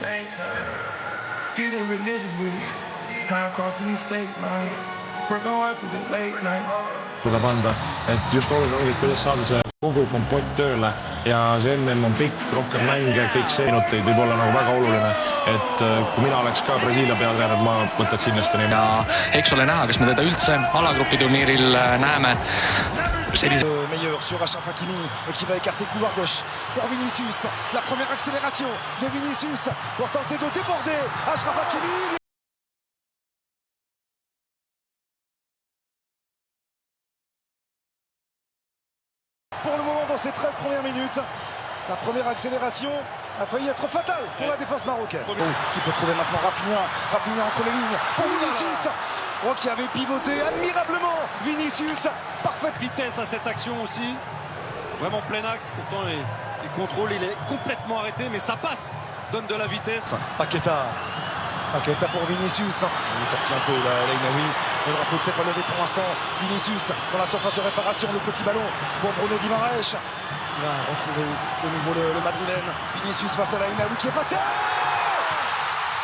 Same time, getting religious with it. Time crossing these state lines. We're going through the late nights. Tuleb anda, et just oluline ongi, kuidas saada see kogu kompott tööle ja see MM on pikk, rohkem mänge, kõik see minuteid võib olla nagu väga oluline, et kui mina oleks ka Brasiilia peatreener, ma võtaks kindlasti nii. Ja eks ole näha, kas me teda üldse alagrupi turniiril näeme. Meilleur sur Achraf Hakimi qui va écarter couloir gauche pour Vinicius. La première accélération de Vinicius pour tenter de déborder Achraf Hakimi. Pour le moment, dans ces 13 premières minutes, la première accélération a failli être fatale pour la défense marocaine. Qui peut trouver maintenant Rafinha entre les lignes pour Vinicius. Qui avait pivoté admirablement. Vinicius, parfaite vitesse à cette action aussi. Vraiment plein axe. Pourtant, les contrôles, il est complètement arrêté, mais ça passe. Donne de la vitesse. Paqueta pour Vinicius. Il est sorti un peu l'Ainaoui. Le drapeau ne s'est pas levé pour l'instant. Vinicius dans la surface de réparation. Le petit ballon pour Bruno Guimaraes. Qui va retrouver de nouveau le Madrilène. Vinicius face à l'Ainaoui qui est passé.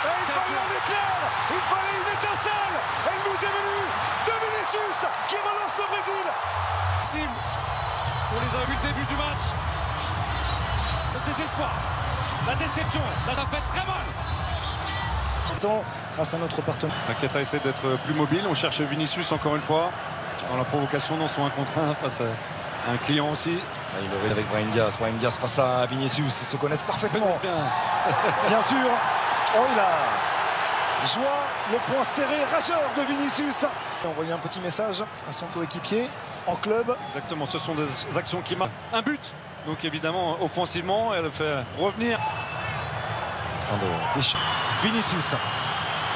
Il fallait un éclair. Il fallait une étincelle. Elle nous est venue de Vinicius qui relance le Brésil. Pour les depuis le début du match. Le désespoir. La déception. Là, ça fait très mal. Grâce à notre partenaire. Paqueta essaie d'être plus mobile. On cherche Vinicius encore une fois. Dans la provocation, dans son 1 contre 1 face à un client aussi. Il aurait avec Brahim Diaz. Brahim Diaz face à Vinicius. Ils se connaissent parfaitement. Bien sûr. Oh, il a joie le point serré rageur de Vinicius. Envoyer un petit message à son coéquipier en club. Exactement, ce sont des actions qui marquent un but. Donc évidemment, offensivement, elle fait revenir. Vinicius,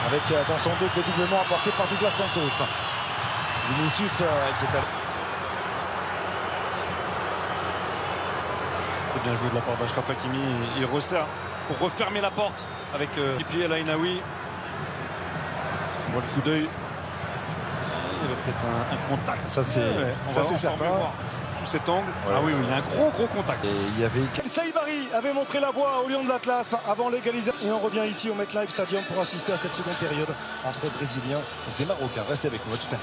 avec dans son dos le dédoublement apporté par Douglas Santos. Vinicius qui est à... C'est bien joué de la part d'Achraf Hakimi. Il resserre pour refermer la porte avec Pipi El Ainaoui. On voit le coup d'œil. Il y avait peut-être un contact. Ça c'est certain. Sous cet angle. Ouais. Ah oui, il y a un gros contact. Et il y avait... Saïbari avait montré la voie au Lion de l'Atlas avant l'égalisation. Et on revient ici au MetLife Stadium pour assister à cette seconde période entre Brésiliens et Marocains. Restez avec nous, à tout à l'heure.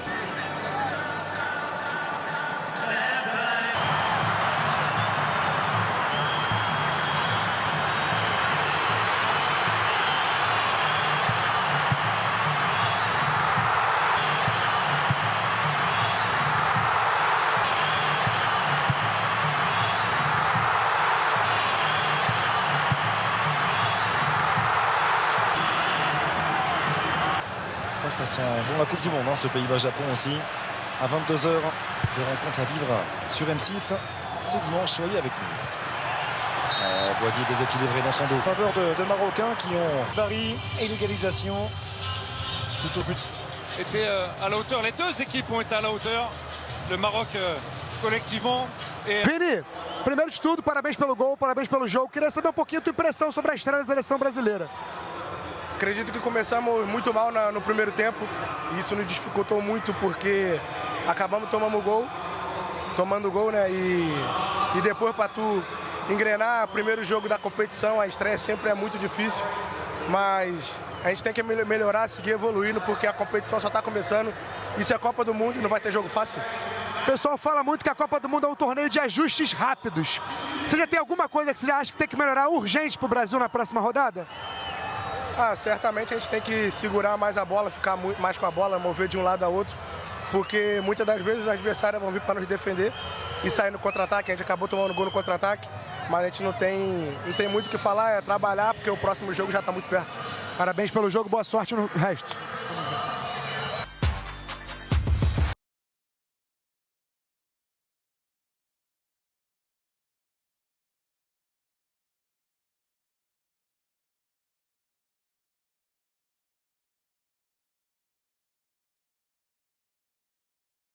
Ça sent bon la Coupe du Monde, ce Pays-Bas-Japon aussi. À 22h, des rencontres à vivre sur M6 ce dimanche. Soyez avec nous. Boadier déséquilibré dans son dos. Faveur de Marocains qui ont Paris et l'égalisation. Plutôt but. Était à la hauteur. Les deux équipes ont été à la hauteur. Le Maroc collectivement. Et... Vini, primeiro de tudo, parabéns pelo gol, parabéns pelo jogo. Queria saber um pouquinho a tua impressão sobre a estreia da seleção brasileira. Acredito que começamos muito mal no primeiro tempo. Isso nos dificultou muito porque acabamos tomando gol, né? E depois para tu engrenar, primeiro jogo da competição, a estreia sempre é muito difícil. Mas a gente tem que melhorar, seguir evoluindo, porque a competição só está começando. Isso é a Copa do Mundo e não vai ter jogo fácil. O pessoal fala muito que a Copa do Mundo é um torneio de ajustes rápidos. Você já tem alguma coisa que você já acha que tem que melhorar urgente para o Brasil na próxima rodada? Certamente a gente tem que segurar mais a bola, ficar mais com a bola, mover de um lado a outro, porque muitas das vezes os adversários vão vir para nos defender e sair no contra-ataque. A gente acabou tomando gol no contra-ataque, mas a gente não tem muito o que falar, é trabalhar, porque o próximo jogo já está muito perto. Parabéns pelo jogo, boa sorte no resto.